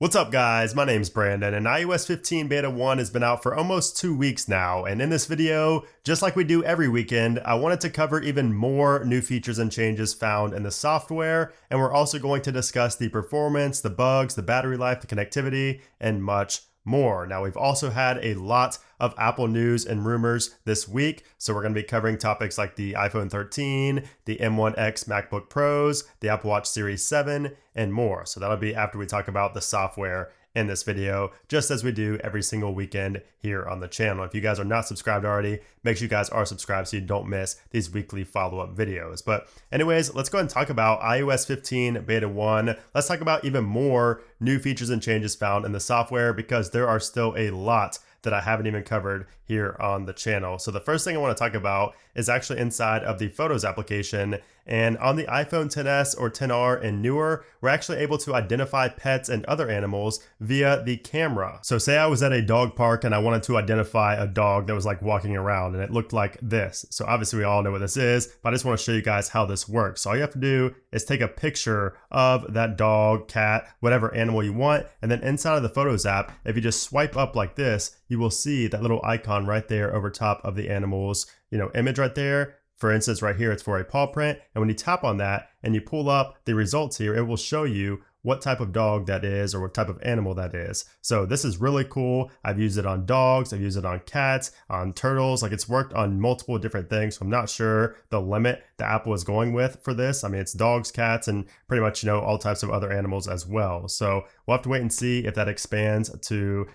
What's up guys, my name's Brandon and iOS 15 Beta 1 has been out for almost 2 weeks now, and in this video, just like we do every weekend, I wanted to cover even more new features and changes found in the software, and we're also going to discuss the performance, the bugs, the battery life, the connectivity, and much more. Now we've also had a lot of Apple news and rumors this week, so we're going to be covering topics like the iPhone 13, the M1X MacBook Pros, the Apple Watch Series 7, and more. So that'll be after we talk about the software in this video, just as we do every single weekend here on the channel. If you guys are not subscribed already, make sure you guys are subscribed so you don't miss these weekly follow-up videos. But anyways, let's go ahead and talk about iOS 15 Beta 1. Let's talk about even more new features and changes found in the software, because there are still a lot that I haven't even covered here on the channel. So the first thing I want to talk about is actually inside of the Photos application. And on the iPhone XS or XR and newer, we're actually able to identify pets and other animals via the camera. So say I was at a dog park and I wanted to identify a dog that was like walking around and it looked like this. So obviously we all know what this is, but I just want to show you guys how this works. So all you have to do is take a picture of that dog, cat, whatever animal you want. And then inside of the Photos app, if you just swipe up like this, you will see that little icon right there over top of the animal's, image right there. For instance, right here, it's for a paw print. And when you tap on that and you pull up the results here, it will show you what type of dog that is or what type of animal that is. So this is really cool. I've used it on dogs, I've used it on cats, on turtles. Like, it's worked on multiple different things. So I'm not sure the limit that Apple is going with for this. I mean, it's dogs, cats, and pretty much, all types of other animals as well. So we'll have to wait and see if that expands to,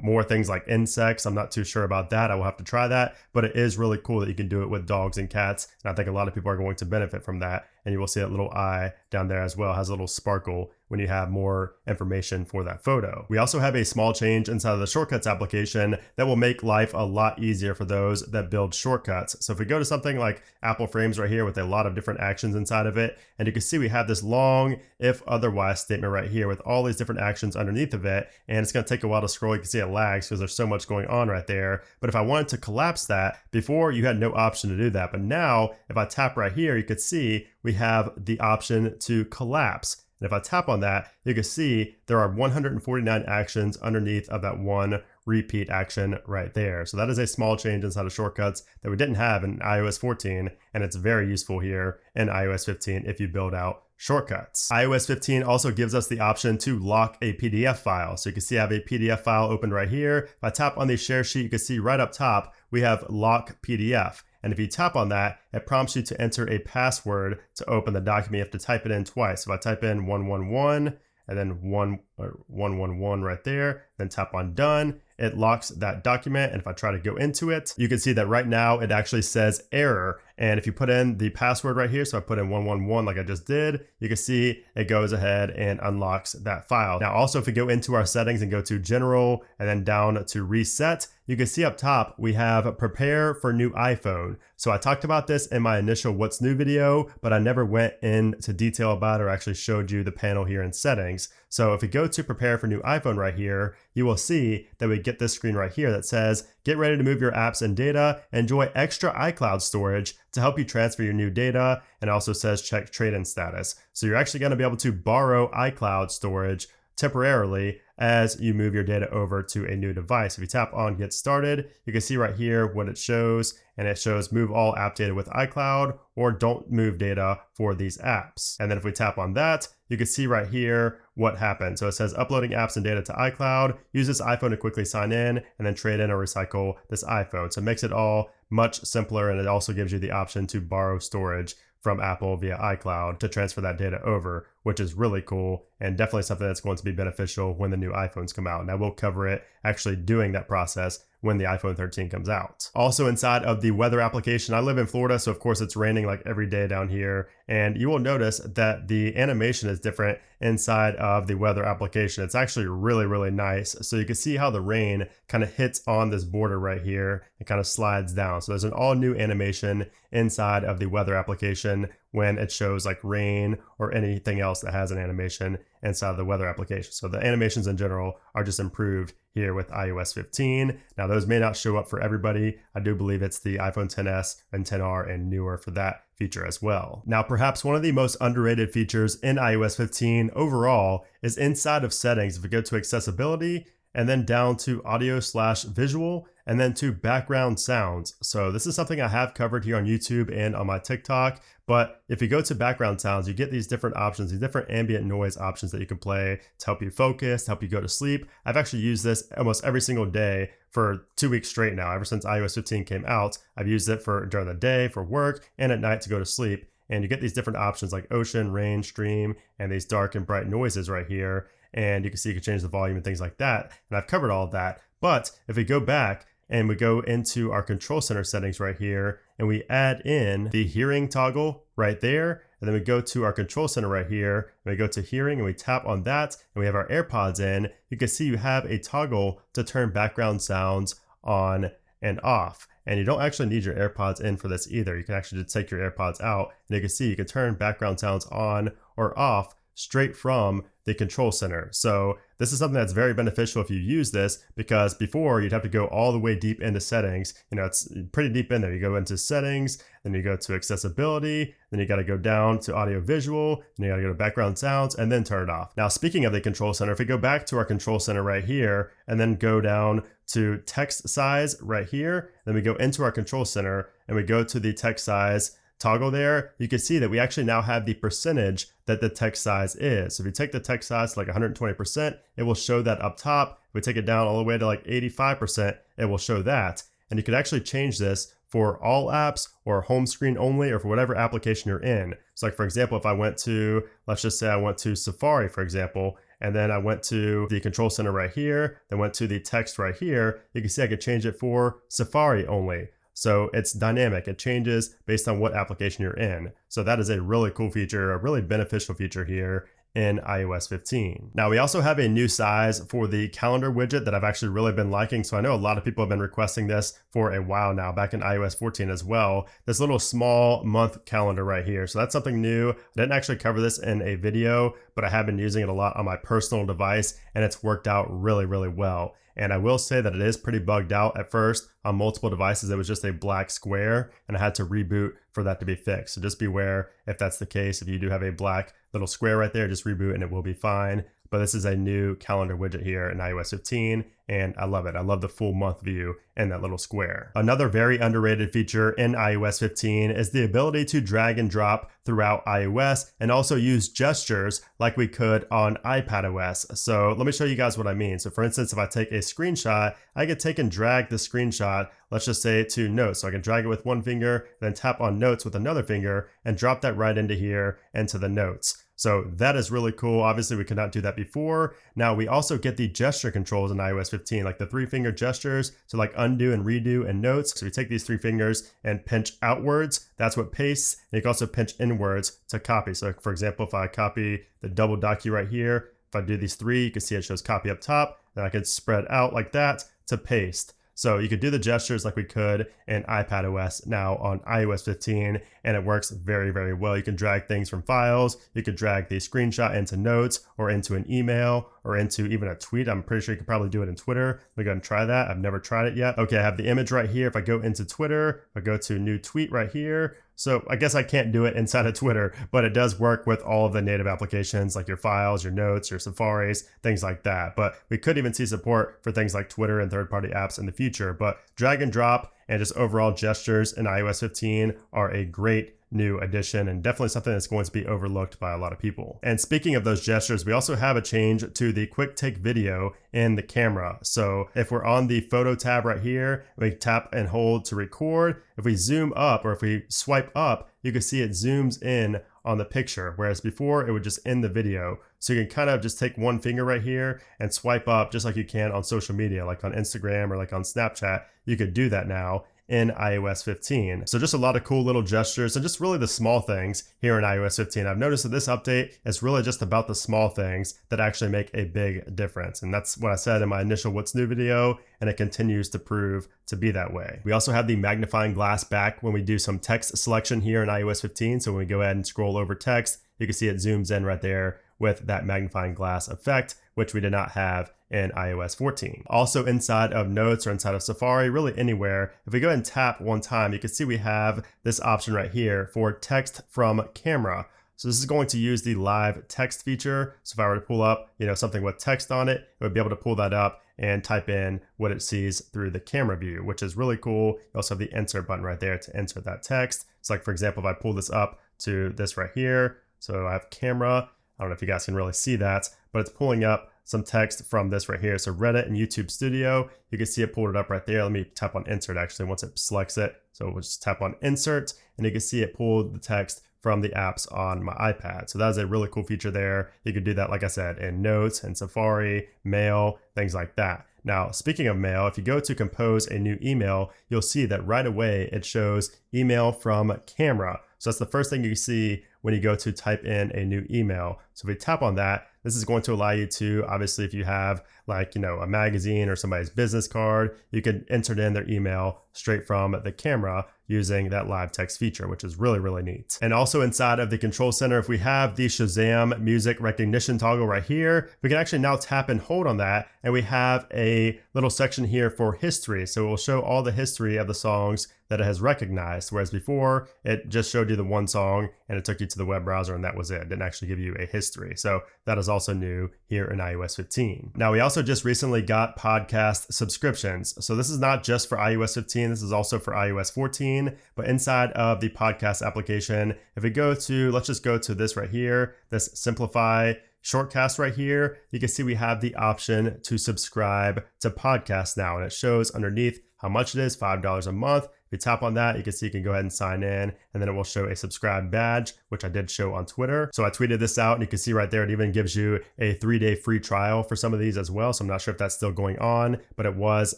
more things like insects. I'm not too sure about that. I will have to try that, but it is really cool that you can do it with dogs and cats. And I think a lot of people are going to benefit from that. And you will see that little eye down there as well, has a little sparkle when you have more information for that photo. We also have a small change inside of the Shortcuts application that will make life a lot easier for those that build shortcuts. So if we go to something like Apple Frames right here with a lot of different actions inside of it, and you can see we have this long if otherwise statement right here with all these different actions underneath of it, and it's going to take a while to scroll. You can see it lags because there's so much going on right there. But if I wanted to collapse that, before you had no option to do that, but now if I tap right here, you could see we have the option to collapse. And if I tap on that, you can see there are 149 actions underneath of that one repeat action right there. So that is a small change inside of Shortcuts that we didn't have in iOS 14, and it's very useful here in iOS 15 if you build out shortcuts. iOS 15 also gives us the option to lock a PDF file. So you can see I have a PDF file open right here. If I tap on the share sheet, you can see right up top, we have lock PDF. And if you tap on that, it prompts you to enter a password to open the document. You have to type it in twice. If I type in 111 and then 111 right there, then tap on done, it locks that document. And if I try to go into it, you can see that right now it actually says error. And if you put in the password right here, so I put in 111 like I just did, you can see it goes ahead and unlocks that file. Now also, if we go into our settings and go to general and then down to reset, you can see up top we have prepare for new iPhone. So I talked about this in my initial what's new video, but I never went into detail about it or actually showed you the panel here in settings. So if we go to prepare for new iPhone right here, you will see that we get this screen right here that says, get ready to move your apps and data, enjoy extra iCloud storage to help you transfer your new data, and also says check trade-in status. So you're actually going to be able to borrow iCloud storage temporarily as you move your data over to a new device. If you tap on get started, you can see right here what it shows, and it shows move all app data with iCloud or don't move data for these apps. And then if we tap on that, you can see right here what happened. So it says uploading apps and data to iCloud, use this iPhone to quickly sign in, and then trade in or recycle this iPhone. So it makes it all much simpler, and it also gives you the option to borrow storage from Apple via iCloud to transfer that data over, which is really cool and definitely something that's going to be beneficial when the new iPhones come out. And I will cover it actually doing that process when the iPhone 13 comes out. Also inside of the weather application, I live in Florida, so of course it's raining like every day down here. And you will notice that the animation is different inside of the weather application. It's actually really, really nice. So you can see how the rain kind of hits on this border right here and kind of slides down. So there's an all new animation inside of the weather application when it shows like rain or anything else that has an animation inside of the weather application. So the animations in general are just improved here with iOS 15. Now those may not show up for everybody. I do believe it's the iPhone XS and XR and newer for that feature as well. Now perhaps one of the most underrated features in iOS 15 overall is inside of settings. If we go to accessibility and then down to audio/visual and then to background sounds. So this is something I have covered here on YouTube and on my TikTok, but if you go to background sounds, you get these different options, these different ambient noise options that you can play to help you focus, to help you go to sleep. I've actually used this almost every single day for 2 weeks straight now. Ever since iOS 15 came out, I've used it for during the day, for work, and at night to go to sleep. And you get these different options like ocean, rain, stream, and these dark and bright noises right here. And you can see you can change the volume and things like that. And I've covered all of that. But if we go back and we go into our control center settings right here, and we add in the hearing toggle right there, and then we go to our control center right here, and we go to hearing, and we tap on that, and we have our AirPods in, you can see you have a toggle to turn background sounds on and off. And you don't actually need your AirPods in for this either. You can actually just take your AirPods out, and you can see you can turn background sounds on or off straight from the control center. So this is something that's very beneficial if you use this, because before you'd have to go all the way deep into settings. You know, it's pretty deep in there. You go into settings, then you go to accessibility, then you got to go down to audio visual, and you got to go to background sounds and then turn it off. Now, speaking of the control center, if we go back to our control center right here and then go down to text size right here, then we go into our control center and we go to the text size toggle there, you can see that we actually now have the percentage that the text size is. So if you take the text size to like 120%, it will show that up top. If we take it down all the way to like 85%, it will show that. And you can actually change this for all apps or home screen only, or for whatever application you're in. So like for example, if I went to, let's just say I went to Safari, for example, and then I went to the control center right here, then went to the text right here, you can see I could change it for Safari only. So it's dynamic. It changes based on what application you're in. So that is a really cool feature, a really beneficial feature here in iOS 15. Now we also have a new size for the calendar widget that I've actually really been liking. So I know a lot of people have been requesting this for a while now, back in iOS 14 as well. This little small month calendar right here. So that's something new. I didn't actually cover this in a video, but I have been using it a lot on my personal device, and it's worked out really, really well. And I will say that it is pretty bugged out at first on multiple devices. It was just a black square, and I had to reboot for that to be fixed. So just beware if that's the case. If you do have a black little square right there, just reboot and it will be fine. But this is a new calendar widget here in iOS 15, and I love it. I love the full month view and that little square. Another very underrated feature in iOS 15 is the ability to drag and drop throughout iOS and also use gestures like we could on iPadOS. So let me show you guys what I mean. So for instance, if I take a screenshot, I could take and drag the screenshot, let's just say to notes. So I can drag it with one finger, then tap on notes with another finger and drop that right into here into the notes. So that is really cool. Obviously we could not do that before. Now we also get the gesture controls in iOS 15, like the 3-finger gestures to like undo and redo and notes. So we take these 3 fingers and pinch outwards, that's what pastes. And you can also pinch inwards to copy. So for example, if I copy the double docu right here, if I do these 3, you can see it shows copy up top. Then I could spread out like that to paste. So you could do the gestures like we could in iPadOS now on iOS 15, and it works very, very well. You can drag things from files. You could drag the screenshot into notes or into an email or into even a tweet. I'm pretty sure you could probably do it in Twitter. Let me go and try that. I've never tried it yet. Okay, I have the image right here. If I go into Twitter, I go to new tweet right here. So I guess I can't do it inside of Twitter, but it does work with all of the native applications like your files, your notes, your Safaris, things like that. But we could even see support for things like Twitter and third-party apps in the future. But drag and drop and just overall gestures in iOS 15 are a great new addition, and definitely something that's going to be overlooked by a lot of people. And speaking of those gestures, we also have a change to the quick take video in the camera. So if we're on the photo tab right here, we tap and hold to record. If we zoom up or if we swipe up, you can see it zooms in on the picture, whereas before it would just end the video. So you can kind of just take one finger right here and swipe up just like you can on social media, like on Instagram or like on Snapchat. You could do that now in iOS 15. So just a lot of cool little gestures and just really the small things here in iOS 15. I've noticed that this update is really just about the small things that actually make a big difference. And that's what I said in my initial What's New video, and it continues to prove to be that way. We also have the magnifying glass back when we do some text selection here in iOS 15. So when we go ahead and scroll over text, you can see it zooms in right there with that magnifying glass effect, which we did not have in iOS 14. Also inside of Notes or inside of Safari, really anywhere, if we go ahead and tap one time, you can see we have this option right here for text from camera. So this is going to use the live text feature. So if I were to pull up, something with text on it, it would be able to pull that up and type in what it sees through the camera view, which is really cool. You also have the insert button right there to insert that text. So like, for example, if I pull this up to this right here, so I have camera, I don't know if you guys can really see that, but it's pulling up some text from this right here. So Reddit and YouTube Studio, you can see it pulled it up right there. Let me tap on insert actually once it selects it. So we'll just tap on insert and you can see it pulled the text from the apps on my iPad. So that is a really cool feature there. You could do that, like I said, in Notes and Safari, Mail, things like that. Now, speaking of Mail, if you go to compose a new email, you'll see that right away it shows email from camera. So that's the first thing you see when you go to type in a new email. So if we tap on that, this is going to allow you to, obviously, if you have like, a magazine or somebody's business card, you can enter in their email straight from the camera using that live text feature, which is really, really neat. And also inside of the control center, if we have the Shazam music recognition toggle right here, we can actually now tap and hold on that. And we have a little section here for history. So it will show all the history of the songs that it has recognized. Whereas before it just showed you the one song and it took you to the web browser and that was it. It didn't actually give you a history. So that is also new here in iOS 15. Now we also just recently got podcast subscriptions. So this is not just for iOS 15, this is also for iOS 14, but inside of the podcast application, if we go to, let's just go to this right here, this Simplify Shortcast right here, you can see we have the option to subscribe to podcasts now, and it shows underneath how much it is, $5 a month. If you tap on that, you can see you can go ahead and sign in, and then it will show a subscribe badge, which I did show on Twitter. So I tweeted this out, and you can see right there, it even gives you a 3-day free trial for some of these as well. So I'm not sure if that's still going on, but it was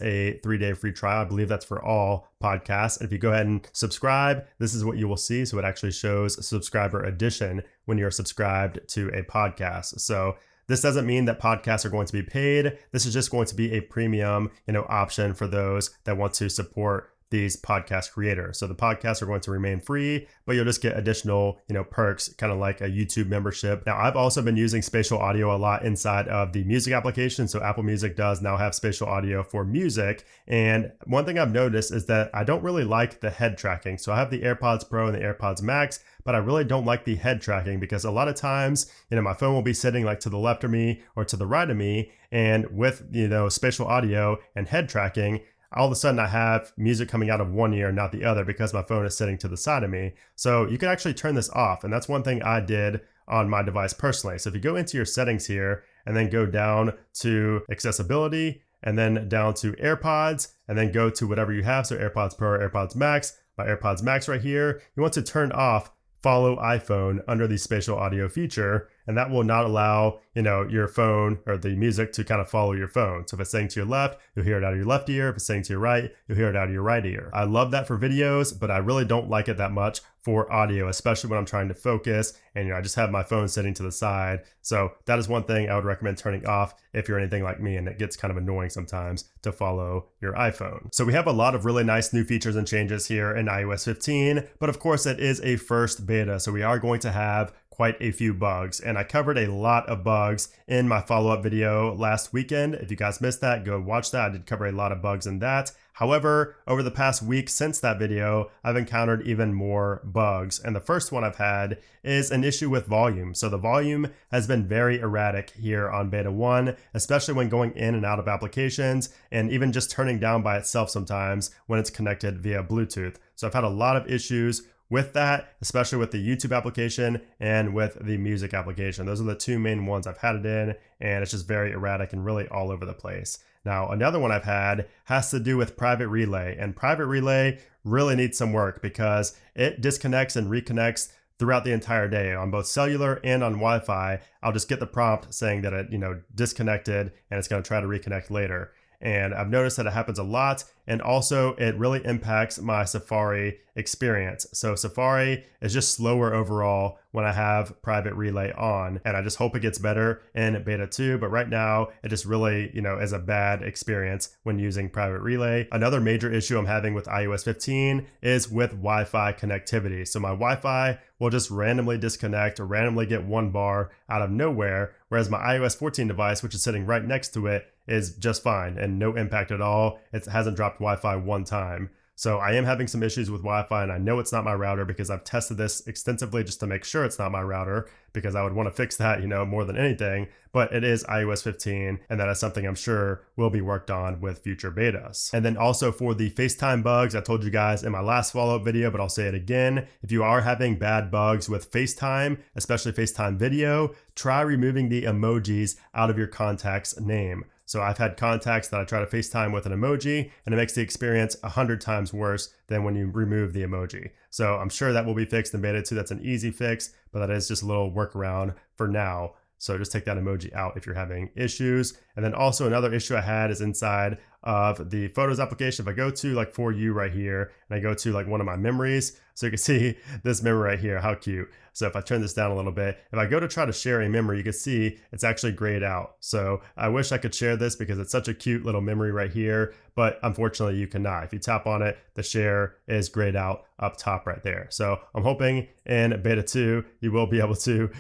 a 3-day free trial. I believe that's for all podcasts. And if you go ahead and subscribe, this is what you will see. So it actually shows subscriber edition when you're subscribed to a podcast. So this doesn't mean that podcasts are going to be paid. This is just going to be a premium, option for those that want to support these podcast creators. So the podcasts are going to remain free, but you'll just get additional, perks, kind of like a YouTube membership. Now, I've also been using Spatial Audio a lot inside of the music application. So Apple Music does now have Spatial Audio for music. And one thing I've noticed is that I don't really like the head tracking. So I have the AirPods Pro and the AirPods Max, but I really don't like the head tracking because a lot of times, my phone will be sitting like to the left of me or to the right of me. And with, Spatial Audio and head tracking, all of a sudden I have music coming out of one ear, not the other, because my phone is sitting to the side of me. So you can actually turn this off. And that's one thing I did on my device personally. So if you go into your settings here and then go down to accessibility and then down to AirPods and then go to whatever you have. So AirPods Pro or AirPods Max, my AirPods Max right here, you want to turn off follow iPhone under the spatial audio feature, and that will not allow, your phone or the music to kind of follow your phone. So if it's saying to your left, you'll hear it out of your left ear. If it's saying to your right, you'll hear it out of your right ear. I love that for videos, but I really don't like it that much for audio, especially when I'm trying to focus and I just have my phone sitting to the side. So that is one thing I would recommend turning off if you're anything like me and it gets kind of annoying sometimes to follow your iPhone. So we have a lot of really nice new features and changes here in iOS 15, but of course it is a first beta. So we are going to have quite a few bugs, and I covered a lot of bugs in my follow-up video last weekend. If you guys missed that, go watch that. I did cover a lot of bugs in that. However, over the past week since that video, I've encountered even more bugs. And the first one I've had is an issue with volume. So the volume has been very erratic here on beta 1, especially when going in and out of applications and even just turning down by itself sometimes when it's connected via Bluetooth. So I've had a lot of issues with that, especially with the YouTube application and with the music application. Those are the two main ones I've had it in, and it's just very erratic and really all over the place. Now, another one I've had has to do with Private Relay, and Private Relay really needs some work because it disconnects and reconnects throughout the entire day on both cellular and on Wi-Fi. I'll just get the prompt saying that it, disconnected and it's going to try to reconnect later. And I've noticed that it happens a lot, and also it really impacts my Safari experience. So Safari is just slower overall when I have private relay on, and I just hope it gets better in beta 2, but right now it just really, is a bad experience when using private relay. Another major issue I'm having with iOS 15 is with Wi-Fi connectivity. So my Wi-Fi will just randomly disconnect or randomly get 1 bar out of nowhere, whereas my iOS 14 device, which is sitting right next to it, is just fine and no impact at all. It hasn't dropped Wi-Fi 1 time. So I am having some issues with Wi-Fi, and I know it's not my router because I've tested this extensively just to make sure it's not my router, because I would want to fix that, more than anything. But it is iOS 15, and that is something I'm sure will be worked on with future betas. And then also for the FaceTime bugs, I told you guys in my last follow-up video, but I'll say it again. If you are having bad bugs with FaceTime, especially FaceTime video, try removing the emojis out of your contact's name. So I've had contacts that I try to FaceTime with an emoji, and it makes the experience 100 times worse than when you remove the emoji. So I'm sure that will be fixed in beta 2. That's an easy fix, but that is just a little workaround for now. So just take that emoji out if you're having issues. And then also another issue I had is inside of the Photos application. If I go to like For You right here, and I go to like one of my memories, so you can see this memory right here, how cute. So if I turn this down a little bit, if I go to try to share a memory, you can see it's actually grayed out. So I wish I could share this because it's such a cute little memory right here, but unfortunately you cannot. If you tap on it, the share is grayed out up top right there. So I'm hoping in beta 2, you will be able to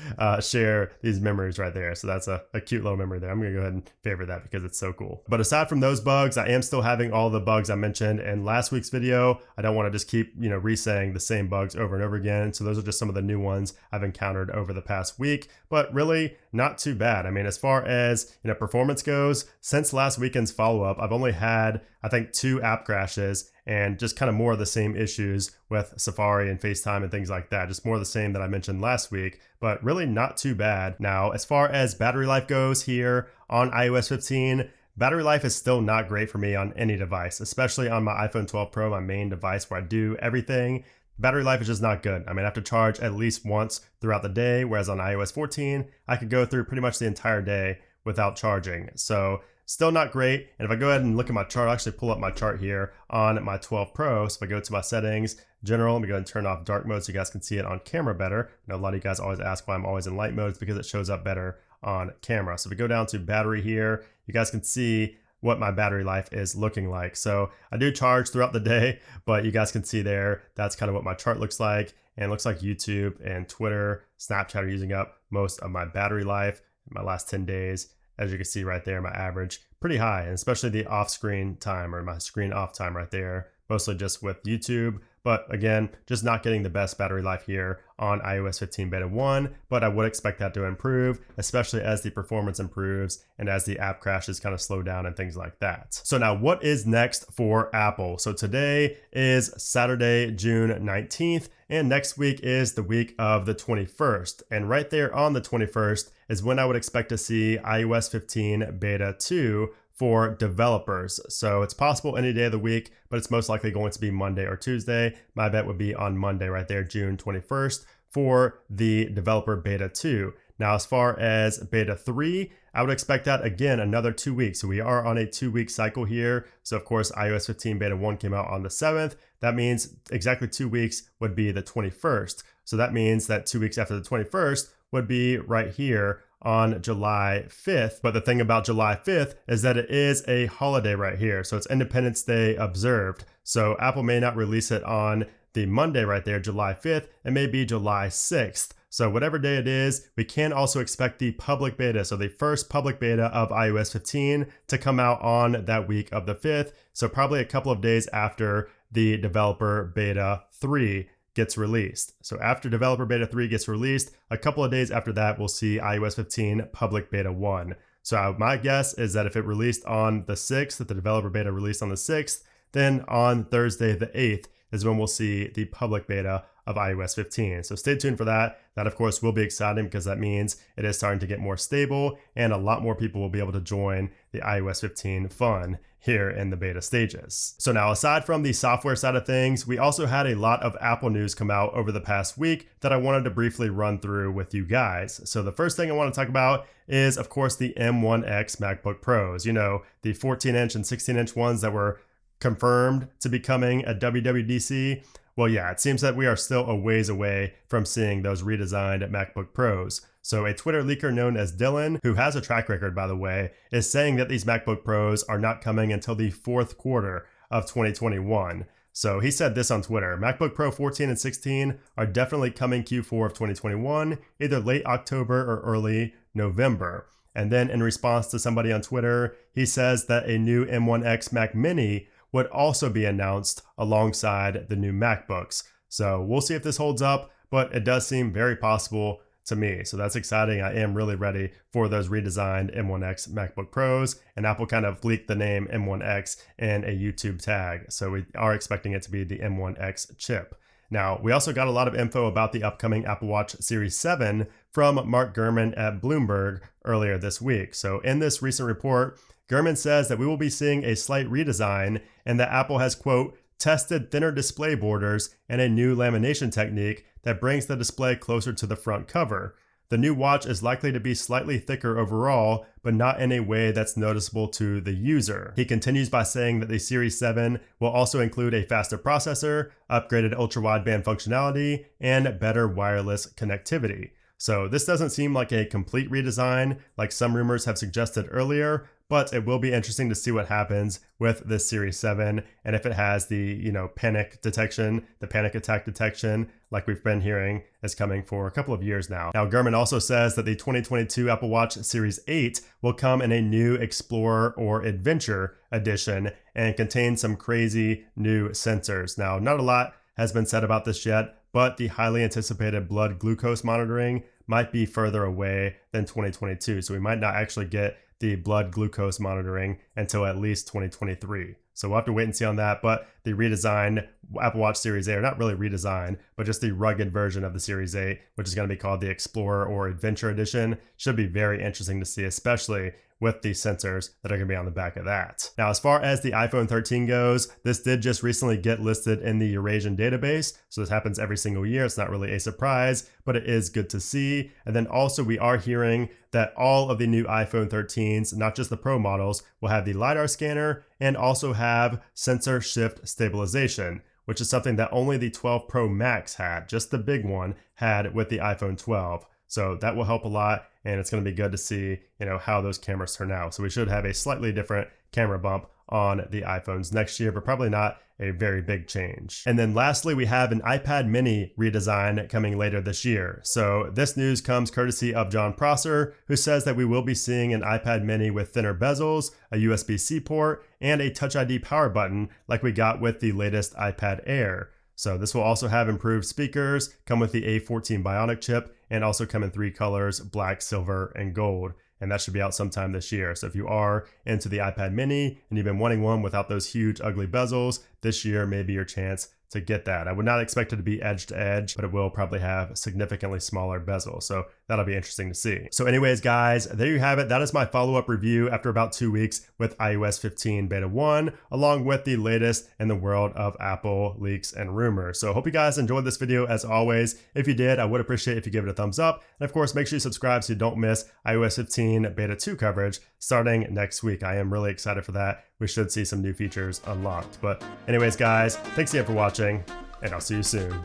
share these memories right there. So that's a cute little memory there. I'm gonna go ahead and favorite that because it's so cool. But aside from those bugs, I am still having all the bugs I mentioned in last week's video. I don't wanna just keep, re-saying the same bugs over and over again. So those are just some of the new ones I've encountered over the past week, but really not too bad. I mean, as far as, performance goes, since last weekend's follow-up, I've only had, I think, 2 app crashes and just kind of more of the same issues with Safari and FaceTime and things like that. Just more of the same that I mentioned last week, but really not too bad. Now, as far as battery life goes here on iOS 15, battery life is still not great for me on any device, especially on my iPhone 12 Pro, my main device where I do everything. Battery life is just not good. I mean, I have to charge at least once throughout the day, whereas on iOS 14, I could go through pretty much the entire day without charging. So still not great. And if I go ahead and look at my chart, I'll actually pull up my chart here on my 12 Pro. So if I go to my settings, general, let me go ahead and turn off dark mode so you guys can see it on camera better. I know a lot of you guys always ask why I'm always in light mode. It's because it shows up better on camera. So if we go down to battery here, you guys can see what my battery life is looking like. So I do charge throughout the day, but you guys can see there, that's kind of what my chart looks like. And it looks like YouTube and Twitter, Snapchat are using up most of my battery life in my last 10 days. As you can see right there, my average pretty high, and especially the off screen time or my screen off time right there, mostly just with YouTube. But again, just not getting the best battery life here on iOS 15 beta 1, but I would expect that to improve, especially as the performance improves and as the app crashes kind of slow down and things like that. So now what is next for Apple? So today is Saturday, June 19th, and next week is the week of the 21st. And right there on the 21st is when I would expect to see iOS 15 beta 2 for developers. So it's possible any day of the week, but it's most likely going to be Monday or Tuesday. My bet would be on Monday right there, June 21st, for the developer beta 2. Now, as far as beta 3, I would expect that again, another 2 weeks. So we are on a 2-week cycle here. So of course, iOS 15 beta 1 came out on the 7th. That means exactly 2 weeks would be the 21st. So that means that 2 weeks after the 21st would be right here on July 5th. But the thing about July 5th is that it is a holiday right here. So it's Independence Day observed. So Apple may not release it on the Monday right there, July 5th. It may be July 6th. So whatever day it is, we can also expect the public beta. So the first public beta of iOS 15 to come out on that week of the 5th. So probably a couple of days after the developer beta 3 gets released. So after developer beta 3 gets released, a couple of days after that, we'll see iOS 15 public beta 1. So my guess is that if it released on the 6th, that the developer beta released on the 6th, then on Thursday the 8th is when we'll see the public beta of iOS 15. So stay tuned for that. That of course will be exciting because that means it is starting to get more stable and a lot more people will be able to join the iOS 15 fun here in the beta stages. So now, aside from the software side of things, we also had a lot of Apple news come out over the past week that I wanted to briefly run through with you guys. So the first thing I want to talk about is of course the M1X MacBook Pros, you know, the 14-inch and 16-inch ones that were confirmed to be coming at WWDC. Well, yeah, it seems that we are still a ways away from seeing those redesigned MacBook Pros. So a Twitter leaker known as Dylan, who has a track record by the way, is saying that these MacBook Pros are not coming until the fourth quarter of 2021. So he said this on Twitter: MacBook Pro 14 and 16 are definitely coming Q4 of 2021, either late October or early November. And then in response to somebody on Twitter, he says that a new M1X Mac Mini would also be announced alongside the new MacBooks. So we'll see if this holds up, but it does seem very possible to me. So that's exciting. I am really ready for those redesigned M1X MacBook Pros, and Apple kind of leaked the name M1X in a YouTube tag. So we are expecting it to be the M1X chip. Now, we also got a lot of info about the upcoming Apple Watch Series 7 from Mark Gurman at Bloomberg earlier this week. So in this recent report, Gurman says that we will be seeing a slight redesign and that Apple has, quote, tested thinner display borders and a new lamination technique that brings the display closer to the front cover. The new watch is likely to be slightly thicker overall, but not in a way that's noticeable to the user. He continues by saying that the Series 7 will also include a faster processor, upgraded ultra-wideband functionality, and better wireless connectivity. So this doesn't seem like a complete redesign like some rumors have suggested earlier, but it will be interesting to see what happens with this Series 7 and if it has the, panic detection, the panic attack detection, like we've been hearing is coming for a couple of years now. Now, Gurman also says that the 2022 Apple Watch Series 8 will come in a new Explorer or Adventure edition and contain some crazy new sensors. Now, not a lot has been said about this yet, but the highly anticipated blood glucose monitoring might be further away than 2022. So we might not actually get the blood glucose monitoring until at least 2023. So we'll have to wait and see on that. But the redesigned Apple Watch Series 8, or not really redesigned, but just the rugged version of the Series 8, which is going to be called the Explorer or Adventure Edition, should be very interesting to see, especially with the sensors that are going to be on the back of that. Now, as far as the iPhone 13 goes, this did just recently get listed in the Eurasian database. So this happens every single year. It's not really a surprise, but it is good to see. And then also we are hearing that all of the new iPhone 13s, not just the Pro models, will have the LiDAR scanner and also have sensor shift stabilization, which is something that only the 12 Pro Max had, just the big one, had with the iPhone 12. So that will help a lot, and it's going to be good to see, how those cameras turn out. So we should have a slightly different camera bump on the iPhones next year, but probably not a very big change. And then lastly, we have an iPad mini redesign coming later this year. So this news comes courtesy of John Prosser, who says that we will be seeing an iPad mini with thinner bezels, a USB-C port, and a Touch ID power button like we got with the latest iPad Air. So this will also have improved speakers, come with the A14 Bionic chip, and also come in 3 colors, black, silver, and gold. And that should be out sometime this year. So if you are into the iPad mini and you've been wanting one without those huge ugly bezels, this year may be your chance to get that. I would not expect it to be edge to edge, but it will probably have significantly smaller bezels. So that'll be interesting to see. So anyways, guys, there you have it. That is my follow-up review after about 2 weeks with iOS 15 Beta 1, along with the latest in the world of Apple leaks and rumors. So I hope you guys enjoyed this video as always. If you did, I would appreciate if you give it a thumbs up. And of course, make sure you subscribe so you don't miss iOS 15 Beta 2 coverage starting next week. I am really excited for that. We should see some new features unlocked. But anyways, guys, thanks again for watching, and I'll see you soon.